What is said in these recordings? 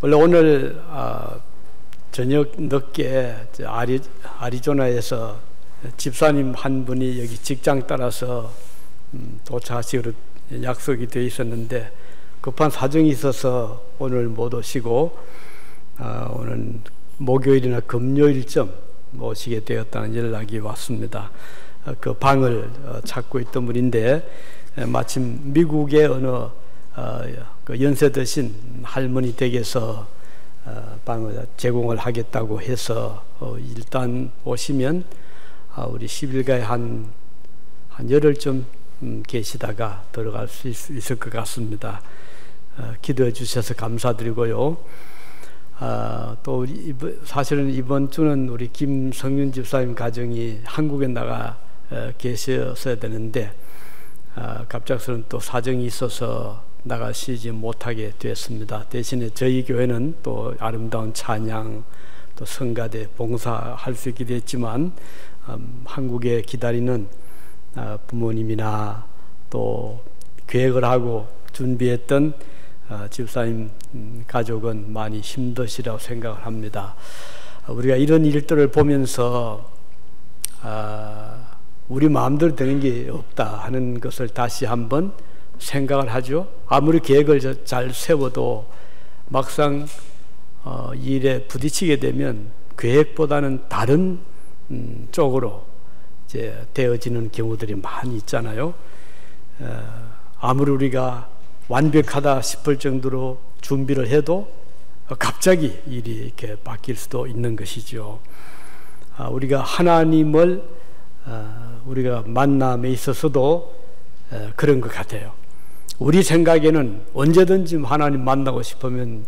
원래 오늘 저녁 늦게 아리조나에서 집사님 한 분이 여기 직장 따라서 도착하시기로 약속이 되어 있었는데 급한 사정이 있어서 오늘 못 오시고 오늘 목요일이나 금요일쯤 오시게 되었다는 연락이 왔습니다. 그 방을 찾고 있던 분인데 마침 미국의 어느 그 연세 드신 할머니 댁에서 방을 제공을 하겠다고 해서 일단 오시면 우리 10일가에 한 열흘쯤 계시다가 들어갈 수 있을 것 같습니다. 기도해 주셔서 감사드리고요. 또 사실은 이번 주는 우리 김성윤 집사님 가정이 한국에 나가 계셨어야 되는데 갑작스런 또 사정이 있어서 나가시지 못하게 되었습니다. 대신에 저희 교회는 또 아름다운 찬양 또 성가대 봉사할 수 있게 됐지만 한국에 기다리는 부모님이나 또 계획을 하고 준비했던 집사님 가족은 많이 힘드시라고 생각을 합니다. 우리가 이런 일들을 보면서 우리 마음대로 되는 게 없다 하는 것을 다시 한번 생각을 하죠. 아무리 계획을 잘 세워도 막상 일에 부딪히게 되면 계획보다는 다른 쪽으로 이제 되어지는 경우들이 많이 있잖아요. 아무리 우리가 완벽하다 싶을 정도로 준비를 해도 갑자기 일이 이렇게 바뀔 수도 있는 것이죠. 우리가 하나님을 우리가 만남에 있어서도 그런 것 같아요. 우리 생각에는 언제든지 하나님 만나고 싶으면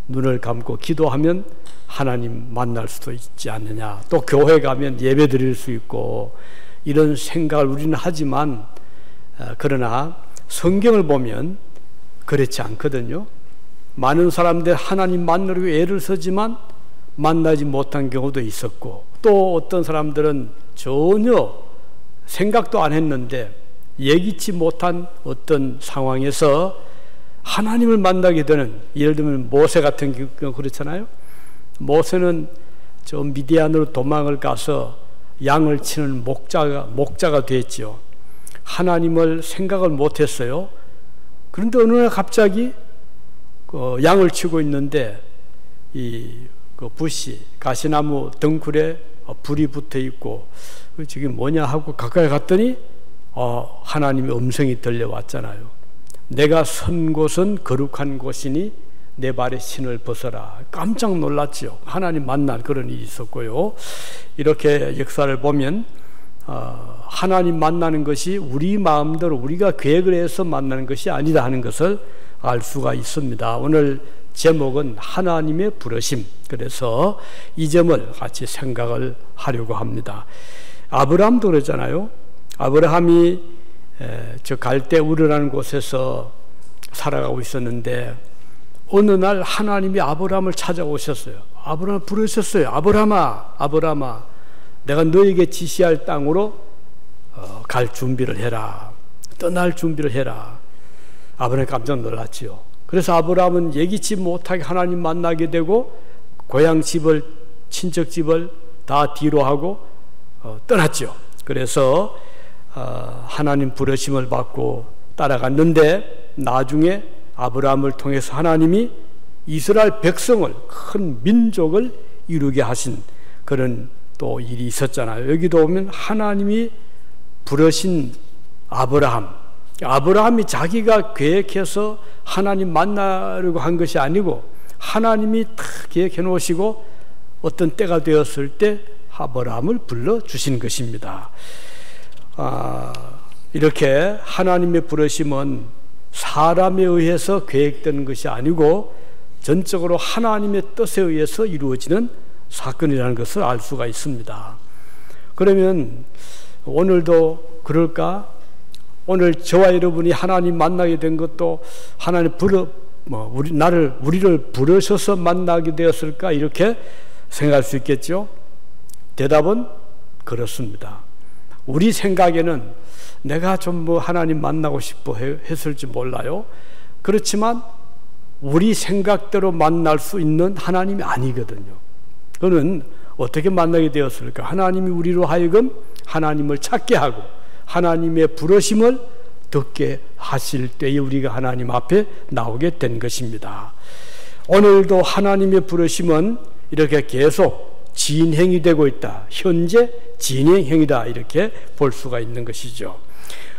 눈을 감고 기도하면 하나님 만날 수도 있지 않느냐. 또 교회 가면 예배 드릴 수 있고 이런 생각을 우리는 하지만 그러나 성경을 보면 그렇지 않거든요. 많은 사람들 하나님 만나려고 애를 쓰지만 만나지 못한 경우도 있었고 또 어떤 사람들은 전혀 생각도 안 했는데 예기치 못한 어떤 상황에서 하나님을 만나게 되는, 예를 들면 모세 같은 경우 그렇잖아요. 모세는 저 미디안으로 도망을 가서 양을 치는 목자가 됐죠. 하나님을 생각을 못했어요. 그런데 어느 날 갑자기 양을 치고 있는데 그 붓이 가시나무 덩굴에 불이 붙어 있고 저게 뭐냐 하고 가까이 갔더니 하나님의 음성이 들려왔잖아요. 내가 선 곳은 거룩한 곳이니 내 발의 신을 벗어라. 깜짝 놀랐죠. 하나님 만난 그런 일이 있었고요. 이렇게 역사를 보면 하나님 만나는 것이 우리 마음대로 우리가 계획을 해서 만나는 것이 아니다 하는 것을 알 수가 있습니다. 오늘 제목은 하나님의 부르심. 그래서 이 점을 같이 생각을 하려고 합니다. 아브라함도 그러잖아요. 아브라함이 저 갈대 우르라는 곳에서 살아가고 있었는데 어느 날 하나님이 아브라함을 찾아오셨어요. 아브라함을 부르셨어요. 아브라함아, 내가 너에게 지시할 땅으로 갈 준비를 해라. 떠날 준비를 해라. 아브라함이 깜짝 놀랐지요. 그래서 아브라함은 예기치 못하게 하나님 만나게 되고 고향 집을, 친척 집을 다 뒤로 하고 떠났죠. 그래서 하나님 부르심을 받고 따라갔는데 나중에 아브라함을 통해서 하나님이 이스라엘 백성을, 큰 민족을 이루게 하신 그런 또 일이 있었잖아요. 여기도 보면 하나님이 부르신 아브라함이 자기가 계획해서 하나님 만나려고 한 것이 아니고 하나님이 다 계획해 놓으시고 어떤 때가 되었을 때 아브라함을 불러주신 것입니다. 이렇게 하나님의 부르심은 사람에 의해서 계획되는 것이 아니고 전적으로 하나님의 뜻에 의해서 이루어지는 사건이라는 것을 알 수가 있습니다. 그러면 오늘도 그럴까? 오늘 저와 여러분이 하나님 만나게 된 것도 하나님 우리를 부르셔서 만나게 되었을까? 이렇게 생각할 수 있겠죠? 대답은 그렇습니다. 우리 생각에는 내가 좀 하나님 만나고 싶어 했을지 몰라요. 그렇지만 우리 생각대로 만날 수 있는 하나님이 아니거든요. 그는 어떻게 만나게 되었을까? 하나님이 우리로 하여금 하나님을 찾게 하고 하나님의 부르심을 듣게 하실 때에 우리가 하나님 앞에 나오게 된 것입니다. 오늘도 하나님의 부르심은 이렇게 계속 진행이 되고 있다. 현재 진행형이다. 이렇게 볼 수가 있는 것이죠.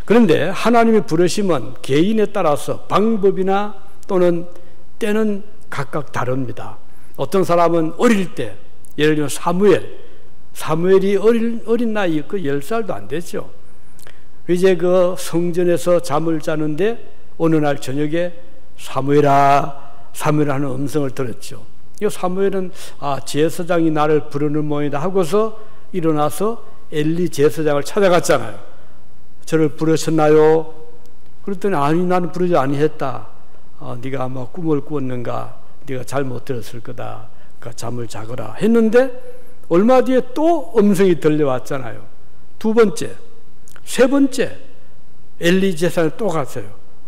그런데 하나님의 부르심은 개인에 따라서 방법이나 또는 때는 각각 다릅니다. 어떤 사람은 어릴 때, 예를 들면 사무엘이 어린 나이, 10살도 안 됐죠. 이제 그 성전에서 잠을 자는데 어느 날 저녁에 사무엘아 하는 음성을 들었죠. 이 사무엘은 제사장이 나를 부르는 모양이다 하고서 일어나서 엘리 제사장을 찾아갔잖아요. 저를 부르셨나요? 그랬더니 아니, 나는 부르지 아니했다. 네가 아마 꿈을 꾸었는가, 네가 잘못 들었을 거다. 그러니까 잠을 자거라 했는데 얼마 뒤에 또 음성이 들려왔잖아요. 두 번째, 세 번째 엘리 제사장이 또 갔어요.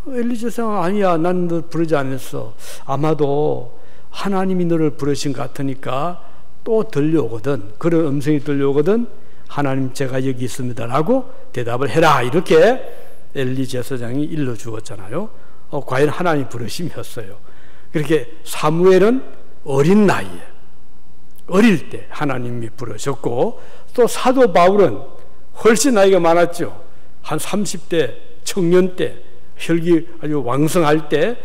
엘리 제사장은 아니야, 난 너 부르지 않았어. 아마도 하나님이 너를 부르신 것 같으니까 또 들려오거든. 그런 음성이 들려오거든. 하나님, 제가 여기 있습니다 라고 대답을 해라. 이렇게 엘리 제사장이 일러주었잖아요. 과연 하나님 부르심이었어요. 그렇게 사무엘은 어린 나이에, 어릴 때 하나님이 부르셨고, 또 사도 바울은 훨씬 나이가 많았죠. 한 30대 청년 때, 혈기 아주 왕성할 때,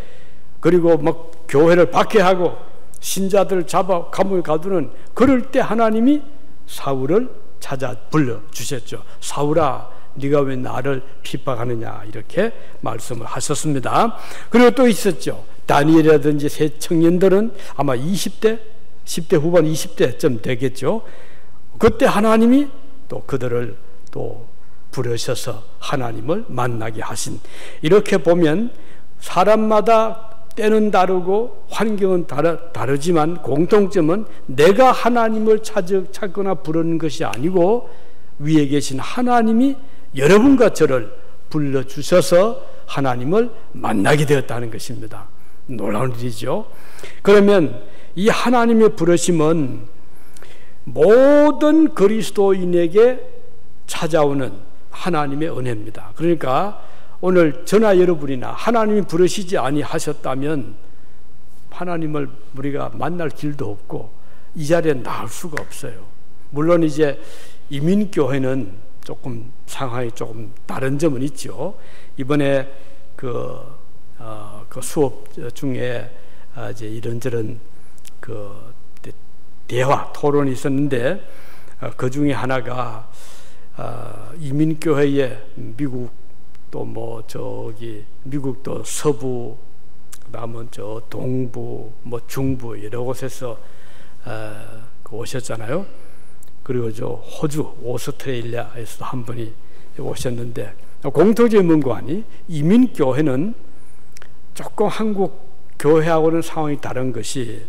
그리고 막 교회를 박해하고 신자들을 잡아 감옥에 가두는 그럴 때 하나님이 사울을 찾아 불러주셨죠. 사울아, 네가 왜 나를 핍박하느냐, 이렇게 말씀을 하셨습니다. 그리고 또 있었죠. 다니엘이라든지 새 청년들은 아마 20대, 10대 후반 20대쯤 되겠죠. 그때 하나님이 또 그들을 또 부르셔서 하나님을 만나게 하신, 이렇게 보면 사람마다 때는 다르고 환경은 다르지만 공통점은 내가 하나님을 찾거나 부르는 것이 아니고 위에 계신 하나님이 여러분과 저를 불러주셔서 하나님을 만나게 되었다는 것입니다. 놀라운 일이죠. 그러면 이 하나님의 부르심은 모든 그리스도인에게 찾아오는 하나님의 은혜입니다. 그러니까 오늘 저나 여러분이나 하나님이 부르시지 아니하셨다면 하나님을 우리가 만날 길도 없고 이 자리에 나올 수가 없어요. 물론 이제 이민교회는 조금 상황이 조금 다른 점은 있죠. 이번에 그 수업 중에 이제 이런저런 그 대화 토론이 있었는데 그 중에 하나가 이민교회에 미국 또 뭐 저기 미국도 서부, 그다음은 저 동부, 뭐 중부 여러 곳에서 오셨잖아요. 그리고 저 호주 오스트레일리아에서도 한 분이 오셨는데 공통적인 문구아니 이민교회는 조금 한국 교회하고는 상황이 다른 것이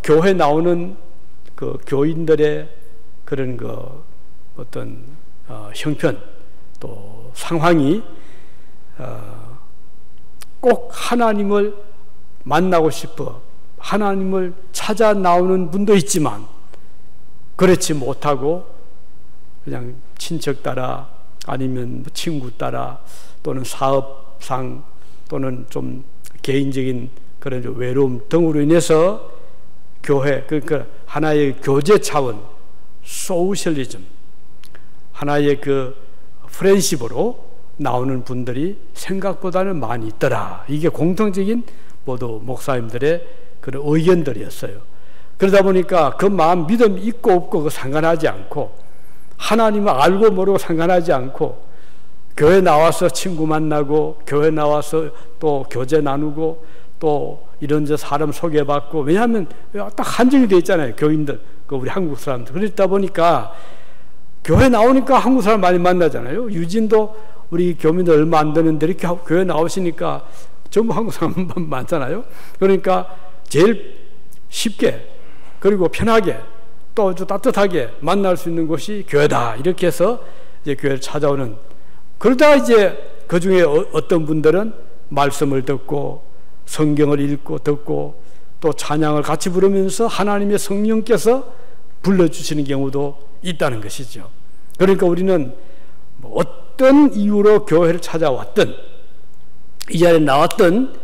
교회 나오는 그 교인들의 그런 그 어떤 형편 또 상황이 꼭 하나님을 만나고 싶어 하나님을 찾아 나오는 분도 있지만 그렇지 못하고 그냥 친척 따라 아니면 친구 따라 또는 사업상 또는 좀 개인적인 그런 외로움 등으로 인해서 교회, 그러니까 하나의 교제 차원, 소셜리즘, 하나의 그 프렌십으로 나오는 분들이 생각보다는 많이 있더라. 이게 공통적인 모두 목사님들의 그런 의견들이었어요. 그러다 보니까 그 마음 믿음 있고 없고 상관하지 않고 하나님을 알고 모르고 상관하지 않고 교회 나와서 친구 만나고 교회 나와서 또 교제 나누고 또 이런저런 사람 소개받고, 왜냐하면 딱 한정이 되어 있잖아요. 교인들, 우리 한국 사람들. 그러다 보니까 교회 나오니까 한국 사람 많이 만나잖아요. 유진도 우리 교민들 얼마 안 되는데 이렇게 교회 나오시니까 전부 한국 사람 많잖아요. 그러니까 제일 쉽게 그리고 편하게 또 아주 따뜻하게 만날 수 있는 곳이 교회다. 이렇게 해서 이제 교회를 찾아오는, 그러다 이제 그 중에 어떤 분들은 말씀을 듣고 성경을 읽고 듣고 또 찬양을 같이 부르면서 하나님의 성령께서 불러주시는 경우도 있다는 것이죠. 그러니까 우리는 어떤 이유로 교회를 찾아왔든 이 자리에 나왔든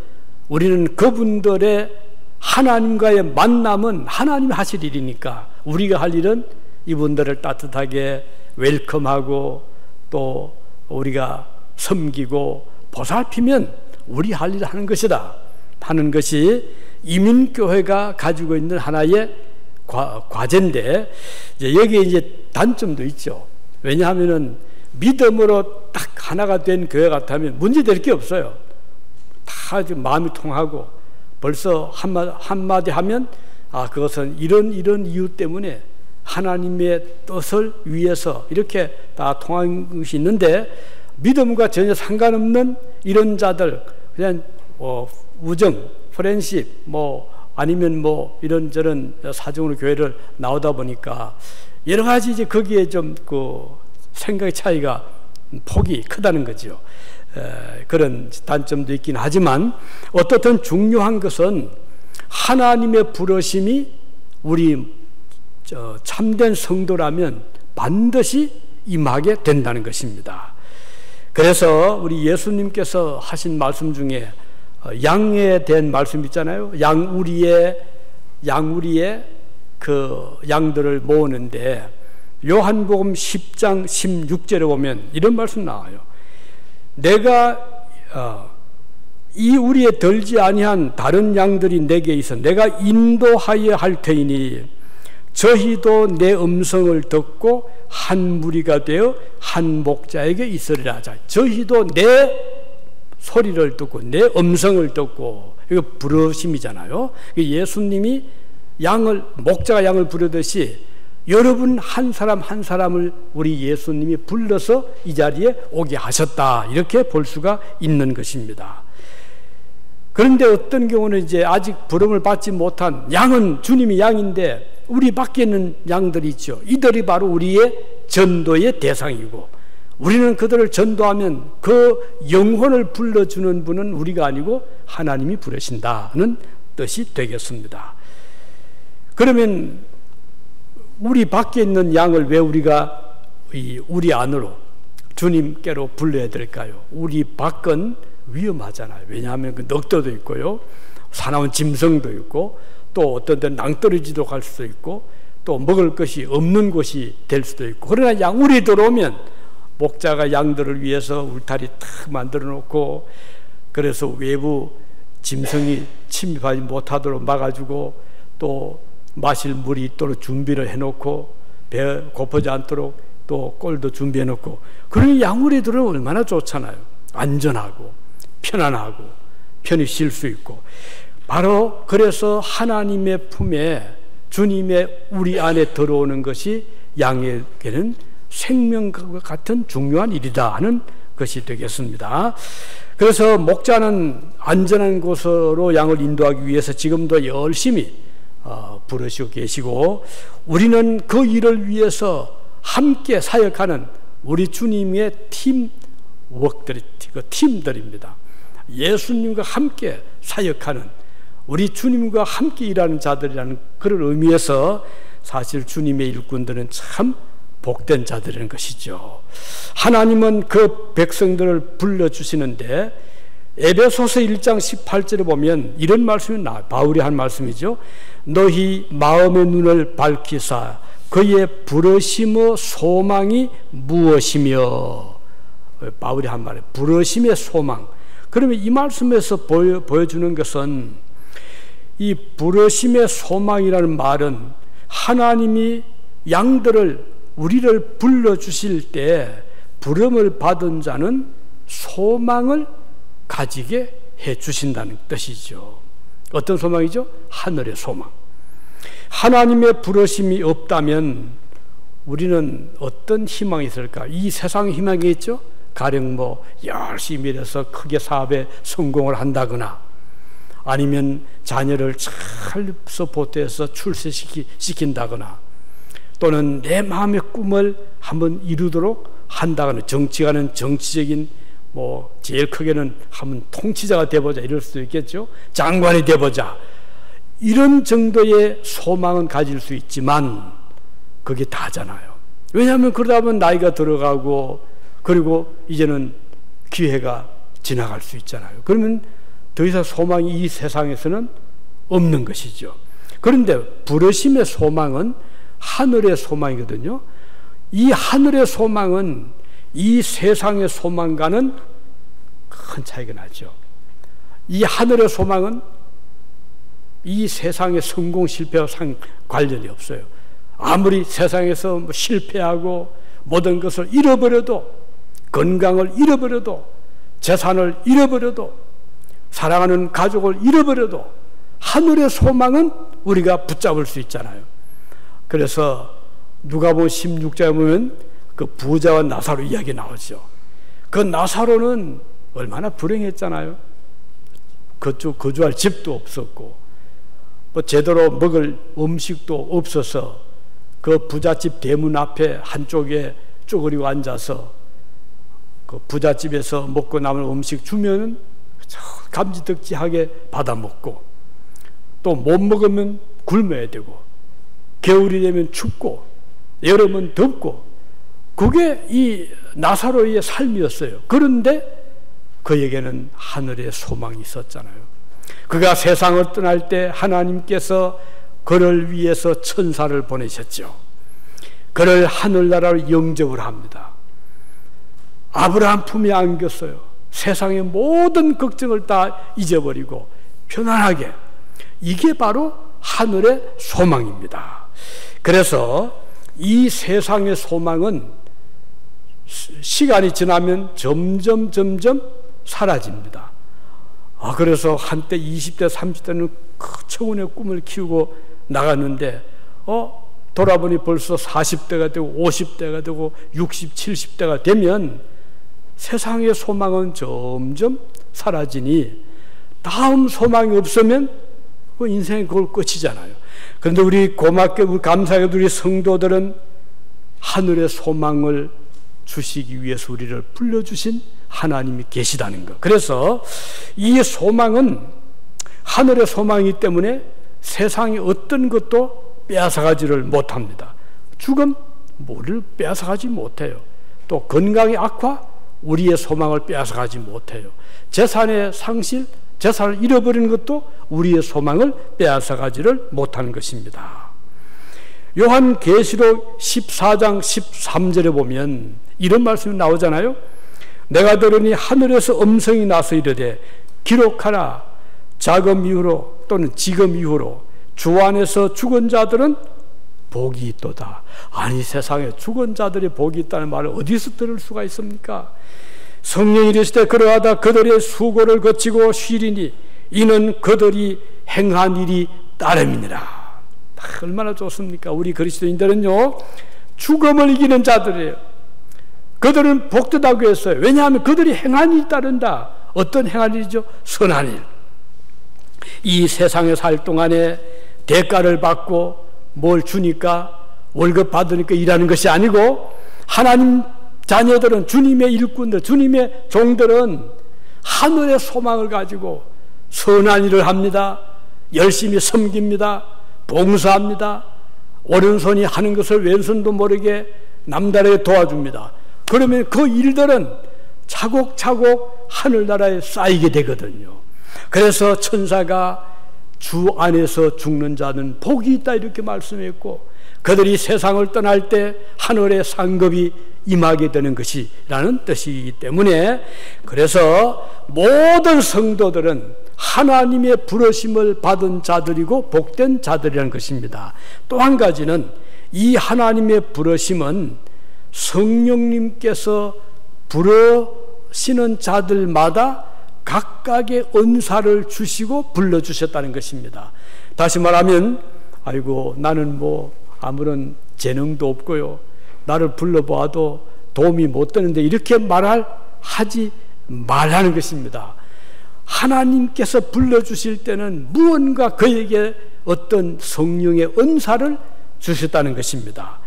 우리는 그분들의 하나님과의 만남은 하나님이 하실 일이니까 우리가 할 일은 이분들을 따뜻하게 웰컴하고 또 우리가 섬기고 보살피면 우리 할 일을 하는 것이다 하는 것이 이민교회가 가지고 있는 하나의 과제인데, 여기에 이제 단점도 있죠. 왜냐하면은 믿음으로 딱 하나가 된 교회 같다면 문제될 게 없어요. 다 지금 마음이 통하고 벌써 한마디 하면 그것은 이런 이유 때문에 하나님의 뜻을 위해서 이렇게 다 통한 것이 있는데, 믿음과 전혀 상관없는 이런 자들 그냥 우정, 프렌십 아니면 이런저런 사정으로 교회를 나오다 보니까 여러 가지 이제 거기에 좀 생각의 차이가 폭이 크다는 거죠. 그런 단점도 있긴 하지만 어떻든 중요한 것은 하나님의 부르심이 우리 참된 성도라면 반드시 임하게 된다는 것입니다. 그래서 우리 예수님께서 하신 말씀 중에 양에 대한 말씀 있잖아요. 양우리의 그 양들을 모으는데 요한복음 10장 16절에 보면 이런 말씀 나와요. 내가 이 우리에 들지 아니한 다른 양들이 내게 있어 내가 인도하여 할 테이니 저희도 내 음성을 듣고 한 무리가 되어 한 목자에게 있으리라. 저희도 내 소리를 듣고 내 음성을 듣고, 이거 부르심이잖아요. 예수님이 목자가 양을 부르듯이 여러분 한 사람 한 사람을 우리 예수님이 불러서 이 자리에 오게 하셨다, 이렇게 볼 수가 있는 것입니다. 그런데 어떤 경우는 이제 아직 부름을 받지 못한 양은 주님이 양인데 우리 밖에 있는 양들이 있죠. 이들이 바로 우리의 전도의 대상이고, 우리는 그들을 전도하면 그 영혼을 불러주는 분은 우리가 아니고 하나님이 부르신다는 뜻이 되겠습니다. 그러면 우리 밖에 있는 양을 왜 우리가 우리 안으로 주님께로 불러야 될까요? 우리 밖은 위험하잖아요. 왜냐하면 그 늑대도 있고요, 사나운 짐승도 있고, 또 어떤 데는 낭떠러지도 갈 수도 있고, 또 먹을 것이 없는 곳이 될 수도 있고. 그러나 양우리 들어오면 목자가 양들을 위해서 울타리 탁 만들어 놓고, 그래서 외부 짐승이 침입하지 못하도록 막아주고, 또 마실 물이 있도록 준비를 해놓고, 배 고프지 않도록 또 꼴도 준비해 놓고. 그러니 양우리들은 얼마나 좋잖아요. 안전하고 편안하고 편히 쉴 수 있고. 바로 그래서 하나님의 품에 주님의 우리 안에 들어오는 것이 양에게는 생명과 같은 중요한 일이다 하는 것이 되겠습니다. 그래서 목자는 안전한 곳으로 양을 인도하기 위해서 지금도 열심히 부르시고 계시고, 우리는 그 일을 위해서 함께 사역하는 우리 주님의 팀들입니다. 예수님과 함께 사역하는, 우리 주님과 함께 일하는 자들이라는 그런 의미에서 사실 주님의 일꾼들은 참 복된 자들인 것이죠. 하나님은 그 백성들을 불러주시는데 에베소서 1장 18절에 보면 이런 말씀이 나와요. 바울이 한 말씀이죠. 너희 마음의 눈을 밝히사 그의 부르심의 소망이 무엇이며. 바울이 한 말이에요. 부르심의 소망. 그러면 이 말씀에서 보여주는 것은, 이 부르심의 소망이라는 말은 하나님이 양들을 우리를 불러주실 때 부름을 받은 자는 소망을 가지게 해주신다는 뜻이죠. 어떤 소망이죠? 하늘의 소망. 하나님의 부르심이 없다면 우리는 어떤 희망이 있을까? 이 세상 희망이 있죠? 가령 열심히 일해서 크게 사업에 성공을 한다거나, 아니면 자녀를 잘 서포트해서 출세시킨다거나, 또는 내 마음의 꿈을 한번 이루도록 한다거나, 정치가는 정치적인 뭐 제일 크게는 하면 통치자가 되보자 이럴 수도 있겠죠. 장관이 되보자 이런 정도의 소망은 가질 수 있지만 그게 다잖아요. 왜냐하면 그러다 보면 나이가 들어가고 그리고 이제는 기회가 지나갈 수 있잖아요. 그러면 더 이상 소망이 이 세상에서는 없는 것이죠. 그런데 부르심의 소망은 하늘의 소망이거든요. 이 하늘의 소망은 이 세상의 소망과는 큰 차이가 나죠. 이 하늘의 소망은 이 세상의 성공 실패와 관련이 없어요. 아무리 세상에서 뭐 실패하고 모든 것을 잃어버려도, 건강을 잃어버려도, 재산을 잃어버려도, 사랑하는 가족을 잃어버려도 하늘의 소망은 우리가 붙잡을 수 있잖아요. 그래서 누가복음 16장에 보면 그 부자와 나사로 이야기 나오죠. 그 나사로는 얼마나 불행했잖아요. 그쪽 거주할 집도 없었고 뭐 제대로 먹을 음식도 없어서 그 부잣집 대문 앞에 한쪽에 쪼그리고 앉아서 그 부잣집에서 먹고 남은 음식 주면은 감지덕지하게 받아 먹고 또 못 먹으면 굶어야 되고 겨울이 되면 춥고 여름은 덥고 그게 이 나사로의 삶이었어요. 그런데 그에게는 하늘의 소망이 있었잖아요. 그가 세상을 떠날 때 하나님께서 그를 위해서 천사를 보내셨죠. 그를 하늘나라로 영접을 합니다. 아브라함 품에 안겼어요. 세상의 모든 걱정을 다 잊어버리고 편안하게. 이게 바로 하늘의 소망입니다. 그래서 이 세상의 소망은 시간이 지나면 점점 사라집니다. 그래서 한때 20대 30대는 청운의 꿈을 키우고 나갔는데 돌아보니 벌써 40대가 되고 50대가 되고 60, 70대가 되면 세상의 소망은 점점 사라지니 다음 소망이 없으면 그 인생이 그걸 끝이잖아요. 그런데 우리 고맙게 우리 감사하게도 우리 성도들은 하늘의 소망을 주시기 위해서 우리를 불러주신 하나님이 계시다는 것. 그래서 이 소망은 하늘의 소망이기 때문에 세상의 어떤 것도 빼앗아가지를 못합니다. 죽음, 뭐를 빼앗아가지 못해요. 또 건강의 악화, 우리의 소망을 빼앗아가지 못해요. 재산의 상실, 재산을 잃어버리는 것도 우리의 소망을 빼앗아가지를 못하는 것입니다. 요한계시록 14장 13절에 보면 이런 말씀이 나오잖아요. 내가 들으니 하늘에서 음성이 나서 이르되 기록하라. 자금 이후로 또는 지금 이후로 주 안에서 죽은 자들은 복이 있도다. 아니 세상에 죽은 자들이 복이 있다는 말을 어디서 들을 수가 있습니까? 성령이 이르시되 그러하다 그들의 수고를 거치고 쉬리니 이는 그들이 행한 일이 따름이니라. 얼마나 좋습니까? 우리 그리스도인들은요 죽음을 이기는 자들이에요. 그들은 복되다고 했어요. 왜냐하면 그들이 행한 일이 따른다. 어떤 행한 일이죠? 선한 일. 이 세상에 살 동안에 대가를 받고 뭘 주니까 월급 받으니까 일하는 것이 아니고 하나님 자녀들은 주님의 일꾼들, 주님의 종들은 하늘의 소망을 가지고 선한 일을 합니다. 열심히 섬깁니다. 봉사합니다. 오른손이 하는 것을 왼손도 모르게 남다르게 도와줍니다. 그러면 그 일들은 차곡차곡 하늘나라에 쌓이게 되거든요. 그래서 천사가 주 안에서 죽는 자는 복이 있다 이렇게 말씀했고 그들이 세상을 떠날 때 하늘의 상급이 임하게 되는 것이라는 뜻이기 때문에 그래서 모든 성도들은 하나님의 부르심을 받은 자들이고 복된 자들이라는 것입니다. 또 한 가지는 이 하나님의 부르심은 성령님께서 부르시는 자들마다 각각의 은사를 주시고 불러주셨다는 것입니다. 다시 말하면 아이고 나는 뭐 아무런 재능도 없고요 나를 불러보아도 도움이 못 되는데 이렇게 하지 말라는 것입니다. 하나님께서 불러주실 때는 무언가 그에게 어떤 성령의 은사를 주셨다는 것입니다.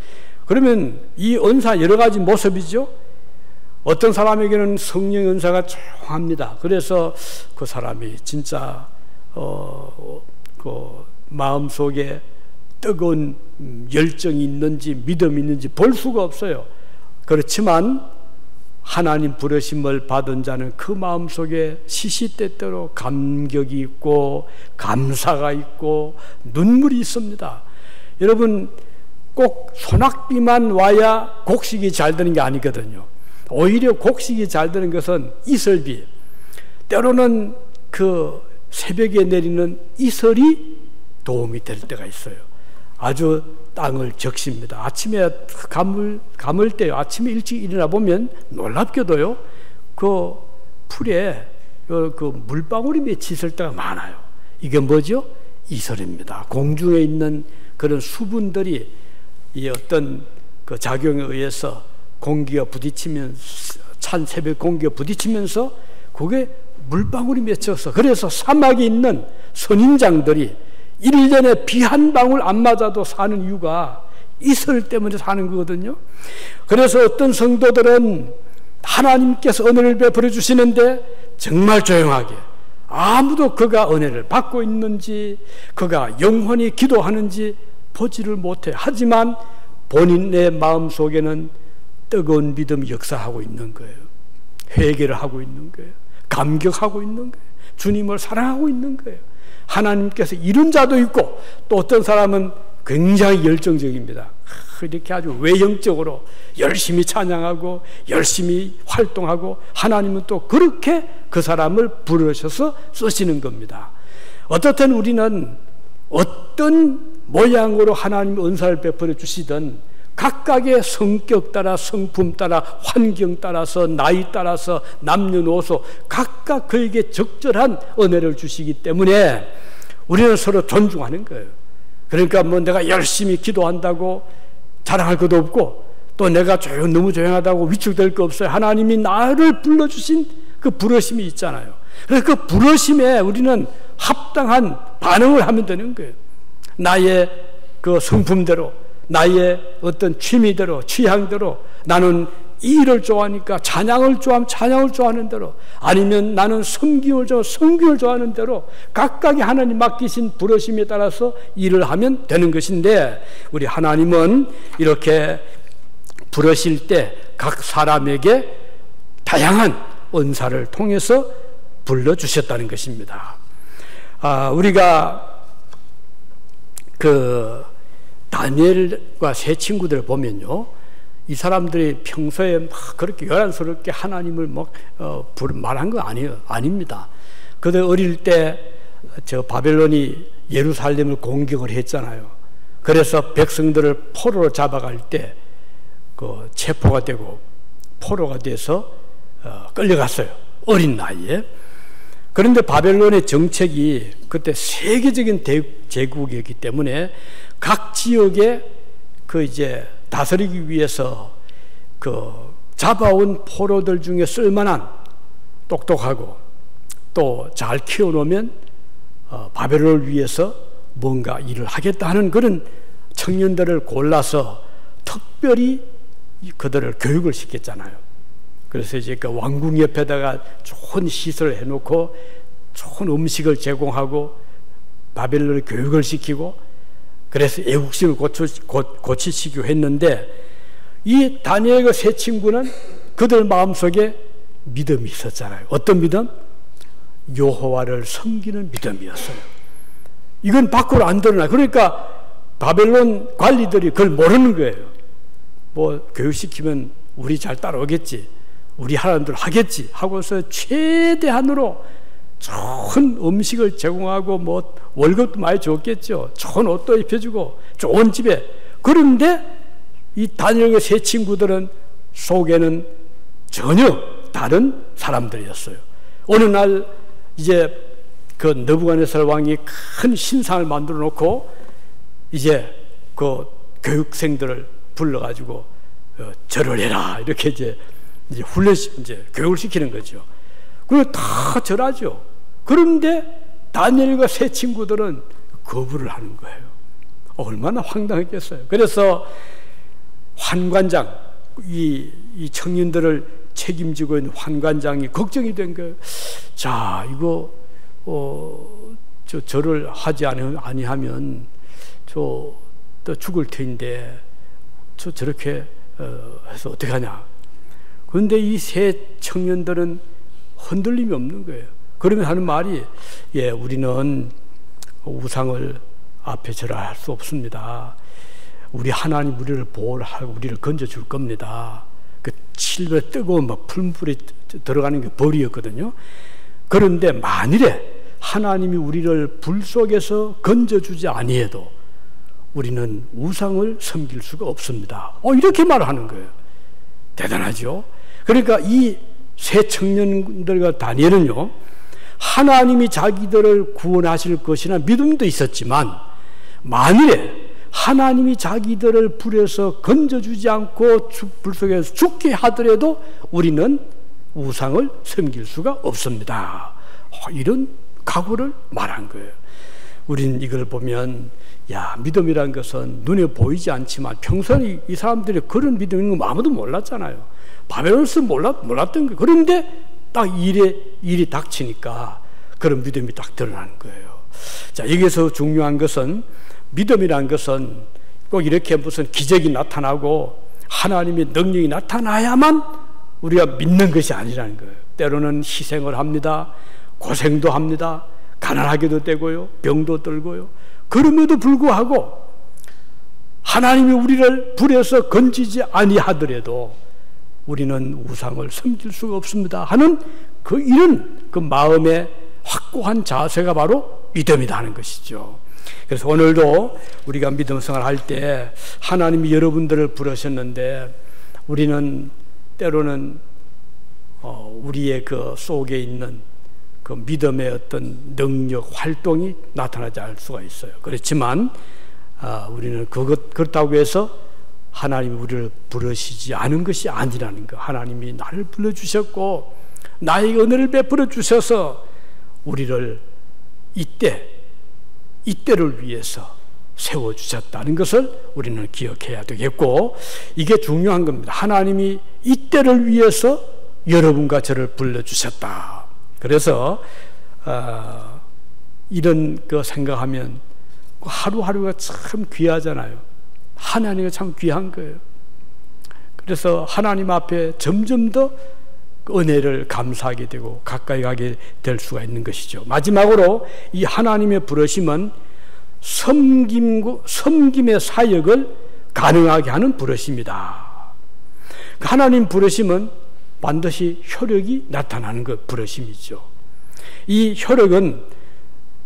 그러면 이 은사 여러 가지 모습이죠. 어떤 사람에게는 성령 은사가 조용합니다. 그래서 그 사람이 진짜 그 마음속에 뜨거운 열정이 있는지 믿음이 있는지 볼 수가 없어요. 그렇지만 하나님 부르심을 받은 자는 그 마음속에 시시때때로 감격이 있고 감사가 있고 눈물이 있습니다. 여러분, 꼭 소낙비만 와야 곡식이 잘 되는 게 아니거든요. 오히려 곡식이 잘 되는 것은 이슬비, 때로는 그 새벽에 내리는 이슬이 도움이 될 때가 있어요. 아주 땅을 적십니다. 아침에 감을 때요, 아침에 일찍 일어나 보면 놀랍게도요, 그 풀에 그 물방울이 맺혀 있을 때가 많아요. 이게 뭐죠? 이슬입니다. 공중에 있는 그런 수분들이 이 어떤 그 작용에 의해서 공기가 부딪히면, 찬 새벽 공기가 부딪히면서 그게 물방울이 맺혀서, 그래서 사막에 있는 선인장들이 1년에 비 한 방울 안 맞아도 사는 이유가 이슬 때문에 사는 거거든요. 그래서 어떤 성도들은 하나님께서 은혜를 베풀어 주시는데 정말 조용하게, 아무도 그가 은혜를 받고 있는지 그가 영원히 기도하는지 보지를 못해. 하지만 본인의 마음속에는 뜨거운 믿음이 역사하고 있는 거예요. 회개를 하고 있는 거예요. 감격하고 있는 거예요. 주님을 사랑하고 있는 거예요. 하나님께서 이룬 자도 있고, 또 어떤 사람은 굉장히 열정적입니다. 이렇게 아주 외형적으로 열심히 찬양하고 열심히 활동하고, 하나님은 또 그렇게 그 사람을 부르셔서 쓰시는 겁니다. 어떻든 우리는 어떤 모양으로 하나님 은사를 베풀어 주시든 각각의 성격 따라, 성품 따라, 환경 따라서, 나이 따라서, 남녀노소 각각 그에게 적절한 은혜를 주시기 때문에 우리는 서로 존중하는 거예요. 그러니까 뭐 내가 열심히 기도한다고 자랑할 것도 없고, 또 내가 너무 조용하다고 위축될 거 없어요. 하나님이 나를 불러주신 그 부르심이 있잖아요. 그래서 그 부르심에 우리는 합당한 반응을 하면 되는 거예요. 나의 그 성품대로, 나의 어떤 취미대로, 취향대로, 나는 이 일을 좋아하니까 찬양을 좋아하면 찬양을 좋아하는 대로, 아니면 나는 섬김을 좋아하는 대로 각각의 하나님 맡기신 부르심에 따라서 일을 하면 되는 것인데, 우리 하나님은 이렇게 부르실 때 각 사람에게 다양한 은사를 통해서 불러주셨다는 것입니다. 우리가 그 다니엘과 세 친구들을 보면요, 이 사람들이 평소에 막 그렇게 요란스럽게 하나님을 말한 거 아닙니다. 그들 어릴 때 저 바벨론이 예루살렘을 공격을 했잖아요. 그래서 백성들을 포로로 잡아갈 때 그 체포가 되고 포로가 돼서 끌려갔어요. 어린 나이에. 그런데 바벨론의 정책이 그때 세계적인 제국이었기 때문에 각 지역에 그 이제 다스리기 위해서 그 잡아온 포로들 중에 쓸만한, 똑똑하고 또 잘 키워놓으면 바벨론을 위해서 뭔가 일을 하겠다 하는 그런 청년들을 골라서 특별히 그들을 교육을 시켰잖아요. 그래서 이제 그 왕궁 옆에다가 좋은 시설을 해놓고 좋은 음식을 제공하고 바벨론을 교육을 시키고, 그래서 애국심을 고치시키고 했는데, 이 다니엘과 세 친구는 그들 마음속에 믿음이 있었잖아요. 어떤 믿음? 여호와를 섬기는 믿음이었어요. 이건 밖으로 안 드러나요. 그러니까 바벨론 관리들이 그걸 모르는 거예요. 뭐 교육시키면 우리 잘 따라오겠지, 우리 하나님들 하겠지 하고서 최대한으로 좋은 음식을 제공하고 뭐 월급도 많이 줬겠죠. 좋은 옷도 입혀주고 좋은 집에. 그런데 이 다니엘의 세 친구들은 속에는 전혀 다른 사람들이었어요. 어느 날 이제 그 느부갓네살 왕이 큰 신상을 만들어 놓고 이제 그 교육생들을 불러가지고 절을 해라, 이렇게 이제 교육을 시키는 거죠. 그리고 다 절하죠. 그런데 다니엘과 세 친구들은 거부를 하는 거예요. 얼마나 황당했겠어요. 그래서 환관장, 이 청년들을 책임지고 있는 환관장이 걱정이 된 거예요. 자, 이거 절을 하지 아니하면 저 또 죽을 터인데 저렇게 해서 어떻게 하냐. 그런데 이 세 청년들은 흔들림이 없는 거예요. 그러면 하는 말이, 예, 우리는 우상을 앞에 절할 수 없습니다. 우리 하나님 우리를 보호하고 우리를 건져줄 겁니다. 그 칠배 뜨거운 막 풀물이 들어가는 게 벌이었거든요. 그런데 만일에 하나님이 우리를 불 속에서 건져주지 아니해도 우리는 우상을 섬길 수가 없습니다. 이렇게 말하는 거예요. 대단하죠? 그러니까 이 세 청년들과 다니엘은요, 하나님이 자기들을 구원하실 것이나 믿음도 있었지만, 만일에 하나님이 자기들을 불에서 건져주지 않고 불 속에서 죽게 하더라도 우리는 우상을 섬길 수가 없습니다. 이런 각오를 말한 거예요. 우린 이걸 보면, 야, 믿음이란 것은 눈에 보이지 않지만 평소에 이 사람들이 그런 믿음인 거 아무도 몰랐잖아요. 바벨론에서 몰랐던 거예요. 그런데 딱 일이 닥치니까 그런 믿음이 딱 드러나는 거예요. 자, 여기서 중요한 것은, 믿음이란 것은 꼭 이렇게 무슨 기적이 나타나고 하나님의 능력이 나타나야만 우리가 믿는 것이 아니라는 거예요. 때로는 희생을 합니다. 고생도 합니다. 가난하게도 되고요. 병도 들고요. 그럼에도 불구하고 하나님이 우리를 불에서 건지지 아니하더라도 우리는 우상을 섬길 수가 없습니다 하는 이런 마음의 확고한 자세가 바로 믿음이다 하는 것이죠. 그래서 오늘도 우리가 믿음 생활할 때 하나님이 여러분들을 부르셨는데, 우리는 때로는 우리의 그 속에 있는 그 믿음의 어떤 능력, 활동이 나타나지 않을 수가 있어요. 그렇지만 우리는 그렇다고 해서 하나님이 우리를 부르시지 않은 것이 아니라는 것. 하나님이 나를 불러주셨고 나에게 은혜를 베풀어 주셔서 우리를 이때를 위해서 세워주셨다는 것을 우리는 기억해야 되겠고, 이게 중요한 겁니다. 하나님이 이때를 위해서 여러분과 저를 불러주셨다. 그래서 이런 거 생각하면 하루하루가 참 귀하잖아요. 하나님이 참 귀한 거예요. 그래서 하나님 앞에 점점 더 은혜를 감사하게 되고 가까이 가게 될 수가 있는 것이죠. 마지막으로 이 하나님의 부르심은 섬김의 사역을 가능하게 하는 부르심이다. 하나님 부르심은 반드시 효력이 나타나는 것, 부르심이죠. 이 효력은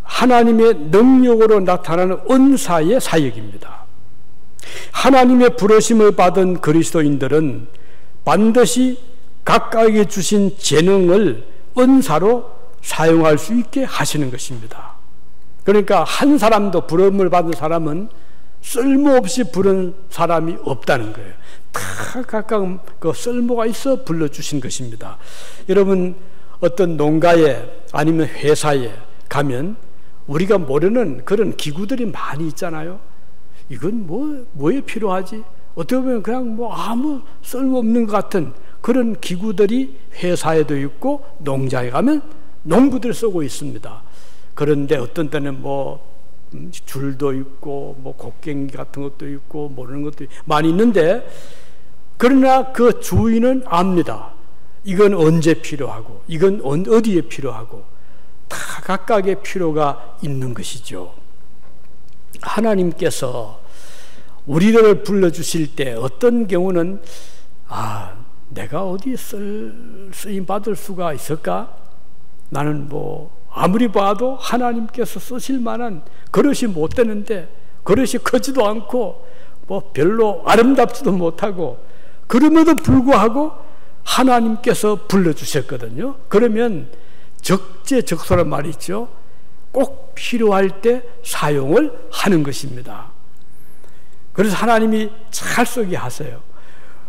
하나님의 능력으로 나타나는 은사의 사역입니다. 하나님의 부르심을 받은 그리스도인들은 반드시 각각에게 주신 재능을 은사로 사용할 수 있게 하시는 것입니다. 그러니까 한 사람도, 부름을 받은 사람은 쓸모없이 부른 사람이 없다는 거예요. 다 각각 그 쓸모가 있어 불러주신 것입니다. 여러분, 어떤 농가에 아니면 회사에 가면 우리가 모르는 그런 기구들이 많이 있잖아요. 이건 뭐에 필요하지? 어떻게 보면 그냥 아무 쓸모없는 것 같은 그런 기구들이 회사에도 있고 농장에 가면 농부들 쓰고 있습니다. 그런데 어떤 때는 줄도 있고 곡괭이 같은 것도 있고 모르는 것도 많이 있는데, 그러나 그 주인은 압니다. 이건 언제 필요하고 이건 어디에 필요하고 다 각각의 필요가 있는 것이죠. 하나님께서 우리를 불러주실 때 어떤 경우는 내가 어디에 쓰임 받을 수가 있을까? 나는 아무리 봐도 하나님께서 쓰실 만한 그릇이 못 되는데, 그릇이 크지도 않고 별로 아름답지도 못하고, 그럼에도 불구하고 하나님께서 불러주셨거든요. 그러면 적재적소란 말이 있죠. 꼭 필요할 때 사용을 하는 것입니다. 그래서 하나님이 잘 쓰게 하세요.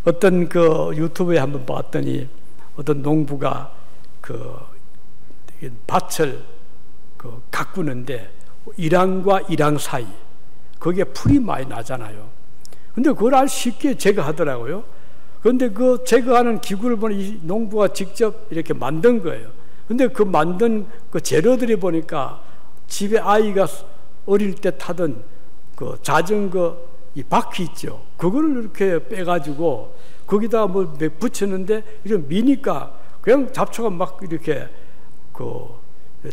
어떤 유튜브에 한번 봤더니 어떤 농부가 밭을 가꾸는데 일항과 일항 사이 거기에 풀이 많이 나잖아요. 근데 그걸 아주 쉽게 제거하더라고요. 그런데 그 제거하는 기구를 보니 이 농부가 직접 이렇게 만든 거예요. 근데 그 만든 그 재료들이 보니까 집에 아이가 어릴 때 타던 그 자전거 이 바퀴 있죠. 그거를 이렇게 빼가지고 거기다가 뭐 붙였는데 이런 미니까 그냥 잡초가 막 이렇게 그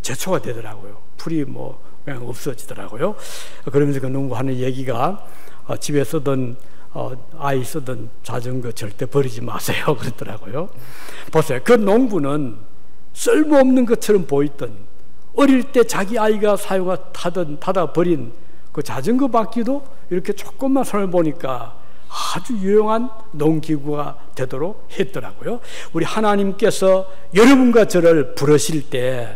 제초가 되더라고요. 풀이 뭐 그냥 없어지더라고요. 그러면서 그 농부하는 얘기가 집에 쓰던 아이 쓰던 자전거 절대 버리지 마세요 그러더라고요. 보세요. 그 농부는 쓸모없는 것처럼 보이던 어릴 때 자기 아이가 타다 버린 그 자전거 바퀴도 이렇게 조금만 손을 보니까 아주 유용한 농기구가 되도록 했더라고요. 우리 하나님께서 여러분과 저를 부르실 때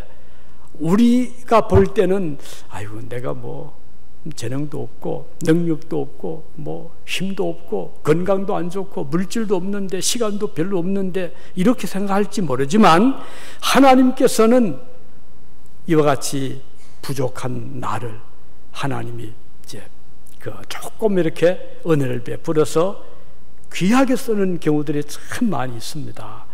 우리가 볼 때는 아이고 내가 뭐 재능도 없고 능력도 없고 뭐 힘도 없고 건강도 안 좋고 물질도 없는데 시간도 별로 없는데 이렇게 생각할지 모르지만 하나님께서는 이와 같이 부족한 나를 하나님이 이제 조금 이렇게 은혜를 베풀어서 귀하게 쓰는 경우들이 참 많이 있습니다.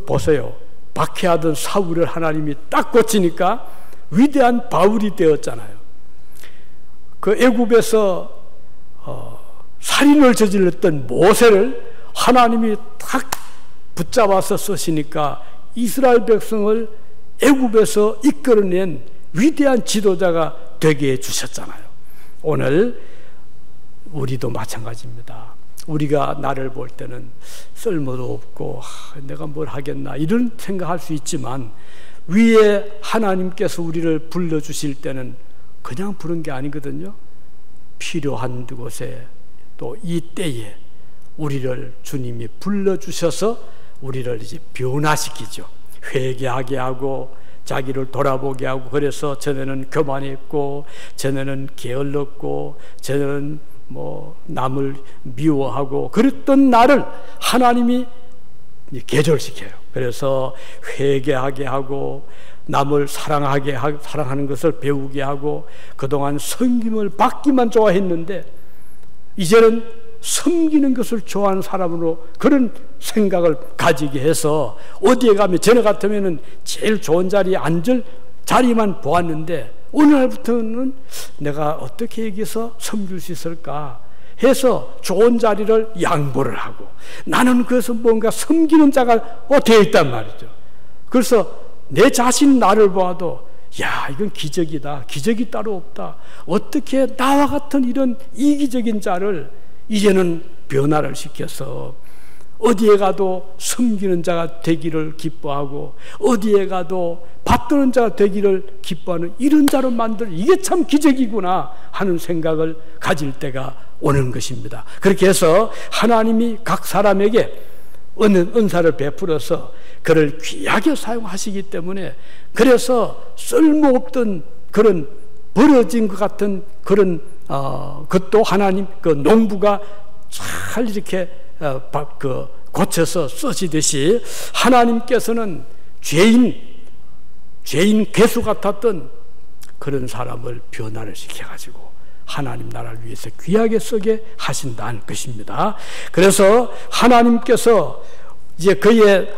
보세요. 박해하던 사울을 하나님이 딱 고치니까 위대한 바울이 되었잖아요. 그 애굽에서 살인을 저질렀던 모세를 하나님이 딱 붙잡아서 쓰시니까 이스라엘 백성을 애굽에서 이끌어낸 위대한 지도자가 되게 해주셨잖아요. 오늘 우리도 마찬가지입니다. 우리가 나를 볼 때는 쓸모도 없고 내가 뭘 하겠나 이런 생각할 수 있지만 위에 하나님께서 우리를 불러주실 때는 그냥 부른 게 아니거든요. 필요한 곳에 또 이 때에 우리를 주님이 불러주셔서 우리를 이제 변화시키죠. 회개하게 하고 자기를 돌아보게 하고 그래서 전에는 교만했고 전에는 게을렀고 전에는 뭐 남을 미워하고 그랬던 나를 하나님이 개절시켜요. 그래서 회개하게 하고 남을 사랑하는 것을 배우게 하고 그동안 섬김을 받기만 좋아했는데 이제는 섬기는 것을 좋아하는 사람으로 그런 생각을 가지게 해서 어디에 가면 전에 같으면은 제일 좋은 자리에 앉을 자리만 보았는데 오늘부터는 내가 어떻게 여기서 섬길 수 있을까 해서 좋은 자리를 양보를 하고 나는 그래서 뭔가 섬기는 자가 되어 있단 말이죠. 그래서 내 자신 나를 보아도 야 이건 기적이다. 기적이 따로 없다. 어떻게 나와 같은 이런 이기적인 자를 이제는 변화를 시켜서 어디에 가도 섬기는 자가 되기를 기뻐하고 어디에 가도 받드는 자가 되기를 기뻐하는 이런 자로 만들 이게 참 기적이구나 하는 생각을 가질 때가 오는 것입니다. 그렇게 해서 하나님이 각 사람에게 은사를 베풀어서 그를 귀하게 사용하시기 때문에 그래서 쓸모없던 그런 벌어진 것 같은 그런 그것도 하나님 그 농부가 잘 이렇게 고쳐서 쓰시듯이 하나님께서는 죄인 괴수 같았던 그런 사람을 변화를 시켜가지고 하나님 나라를 위해서 귀하게 쓰게 하신다는 것입니다. 그래서 하나님께서 이제 그의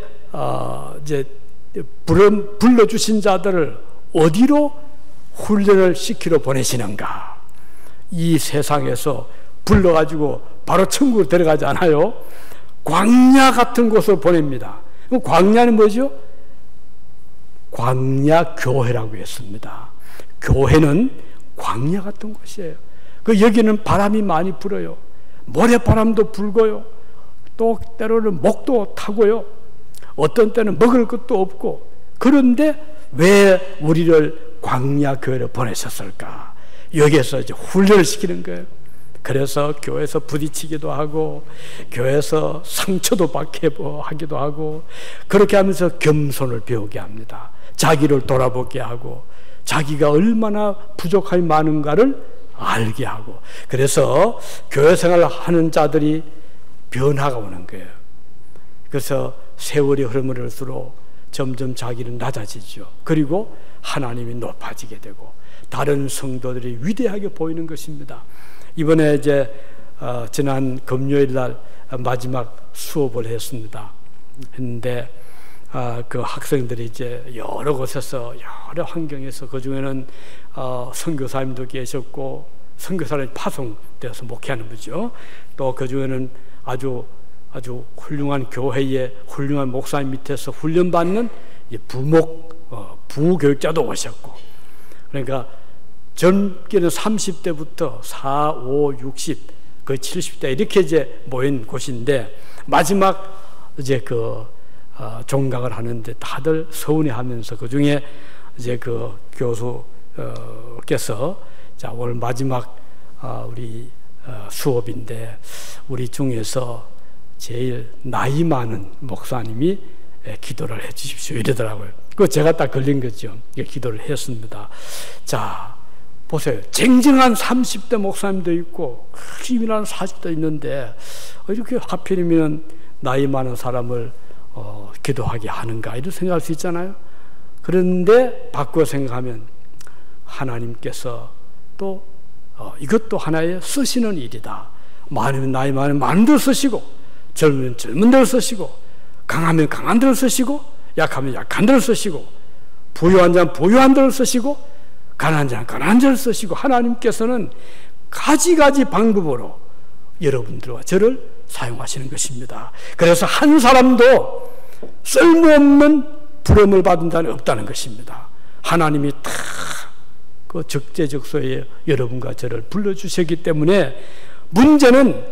이제 불러주신 자들을 어디로 훈련을 시키러 보내시는가? 이 세상에서 불러가지고 바로 천국으로 데려가지 않아요. 광야 같은 곳으로 보냅니다. 광야는 뭐죠? 광야 교회라고 했습니다. 교회는 광야 같은 곳이에요. 여기는 바람이 많이 불어요. 모래바람도 불고요. 또 때로는 목도 타고요. 어떤 때는 먹을 것도 없고 그런데 왜 우리를 광야 교회로 보내셨을까? 여기에서 이제 훈련을 시키는 거예요. 그래서 교회에서 부딪히기도 하고 교회에서 상처도 받게 하기도 하고 그렇게 하면서 겸손을 배우게 합니다. 자기를 돌아보게 하고 자기가 얼마나 부족함이 많은가를 알게 하고 그래서 교회 생활을 하는 자들이 변화가 오는 거예요. 그래서 세월이 흐름을수록 점점 자기는 낮아지죠. 그리고 하나님이 높아지게 되고 다른 성도들이 위대하게 보이는 것입니다. 이번에 이제 지난 금요일 날 마지막 수업을 했는데 그 학생들이 이제 여러 곳에서 여러 환경에서 그 중에는 선교사님도 계셨고 선교사를 파송되어서 목회하는 거죠. 또 그 중에는 아주 훌륭한 교회의 훌륭한 목사님 밑에서 훈련받는 부교육자도 오셨고, 그러니까 젊게는 30대부터 4, 5, 60, 거의 70대 이렇게 이제 모인 곳인데, 마지막 이제 종강을 하는데 다들 서운해하면서 그 중에 이제 그 교수께서 자, 오늘 마지막 우리 수업인데 우리 중에서 제일 나이 많은 목사님이 기도를 해 주십시오 이러더라고요. 그거 제가 딱 걸린 거죠. 기도를 했습니다. 자, 보세요. 쟁쟁한 30대 목사님도 있고 힘이나는 40대 있는데 이렇게 하필이면 나이 많은 사람을 기도하게 하는가 이렇게 생각할 수 있잖아요. 그런데 바꿔 생각하면 하나님께서 또 이것도 하나의 쓰시는 일이다. 많으면 나이 많으면 많은 들 쓰시고, 젊으면 젊은 들 쓰시고, 강하면 강한 들 쓰시고, 약하면 약한 들 쓰시고, 부유한 자는 부유한 들 쓰시고, 가난한 자는 가난한 자를 쓰시고, 하나님께서는 가지가지 방법으로 여러분들과 저를 사용하시는 것입니다. 그래서 한 사람도 쓸모없는 부름을 받은 자는 없다는 것입니다. 하나님이 다 그 적재적소에 여러분과 저를 불러주셨기 때문에 문제는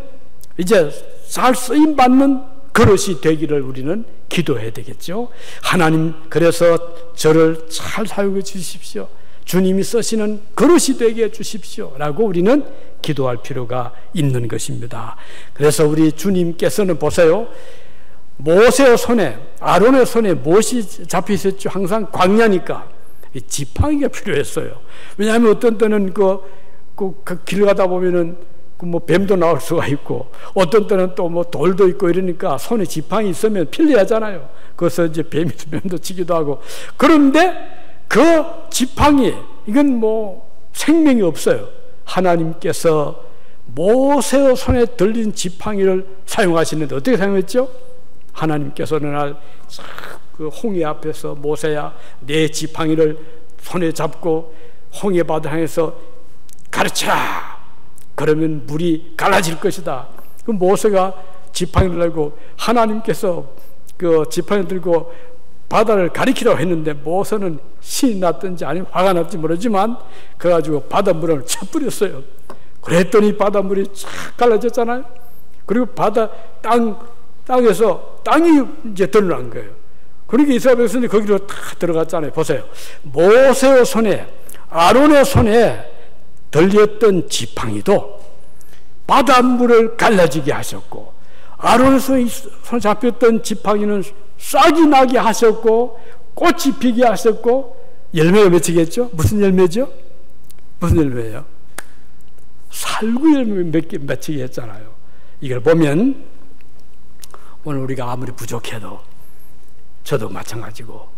이제 잘 쓰임받는 그릇이 되기를 우리는 기도해야 되겠죠. 하나님, 그래서 저를 잘 사용해 주십시오. 주님이 쓰시는 그릇이 되게 해주십시오 라고 우리는 기도할 필요가 있는 것입니다. 그래서 우리 주님께서는 보세요, 모세의 손에, 아론의 손에 무엇이 잡혀 있었죠? 항상 광야니까 지팡이가 필요했어요. 왜냐하면 어떤 때는 길 가다 보면은 뱀도 나올 수가 있고, 어떤 때는 또 돌도 있고 이러니까 손에 지팡이 있으면 편리하잖아요. 그래서 이제 뱀도 치기도 하고. 그런데 그 지팡이, 이건 생명이 없어요. 하나님께서 모세의 손에 들린 지팡이를 사용하시는데 어떻게 사용했죠? 하나님께서는 그 홍해 앞에서 모세야 내 지팡이를 손에 잡고 홍해 바다 향해서 가르쳐라. 그러면 물이 갈라질 것이다. 그 모세가 지팡이를 들고 하나님께서 그 지팡이 들고 바다를 가리키라고 했는데 모세는 신이 났든지 아니면 화가 났든지 모르지만 그래가지고 바닷물을 쳐버렸어요. 그랬더니 바닷물이 쫙 갈라졌잖아요. 그리고 땅에서 땅이 이제 드러난 거예요. 그러니까 이스라엘 백성들이 거기로 다 들어갔잖아요. 보세요. 모세의 손에, 아론의 손에 들렸던 지팡이도 바닷물을 갈라지게 하셨고, 아론의 손에 잡혔던 지팡이는 싹이 나게 하셨고, 꽃이 피게 하셨고, 열매가 맺히겠죠? 무슨 열매죠? 무슨 열매예요? 살구 열매 맺히게 했잖아요. 이걸 보면 오늘 우리가 아무리 부족해도, 저도 마찬가지고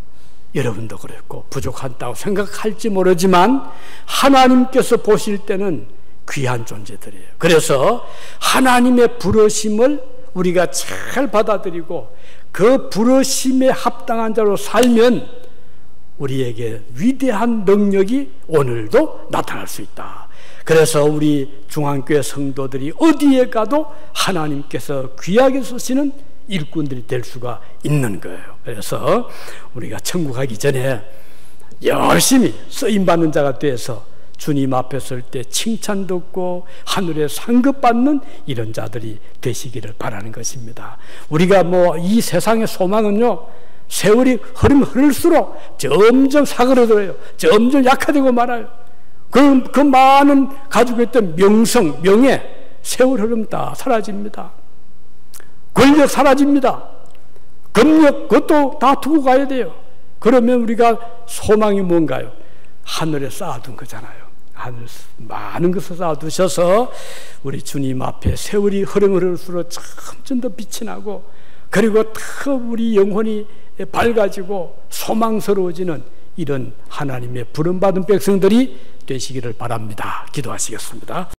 여러분도 그랬고 부족하다고 생각할지 모르지만 하나님께서 보실 때는 귀한 존재들이에요. 그래서 하나님의 부르심을 우리가 잘 받아들이고 그 부르심에 합당한 자로 살면 우리에게 위대한 능력이 오늘도 나타날 수 있다. 그래서 우리 중앙교회 성도들이 어디에 가도 하나님께서 귀하게 쓰시는 일꾼들이 될 수가 있는 거예요. 그래서 우리가 천국 가기 전에 열심히 쓰임받는 자가 돼서 주님 앞에 설 때 칭찬 듣고 하늘에 상급받는 이런 자들이 되시기를 바라는 것입니다. 우리가 이 세상의 소망은요, 세월이 흐를수록 점점 사그러들어요. 점점 약화되고 말아요. 그 많은 가지고 있던 명성, 명예, 세월 흐르면 다 사라집니다. 권력 사라집니다. 금력, 그것도 다 두고 가야 돼요. 그러면 우리가 소망이 뭔가요? 하늘에 쌓아둔 거잖아요. 하늘에 많은 것을 쌓아두셔서 우리 주님 앞에 세월이 흐르면흐를수록 점점 더 빛이 나고, 그리고 더 우리 영혼이 밝아지고 소망스러워지는 이런 하나님의 부름받은 백성들이 되시기를 바랍니다. 기도하시겠습니다.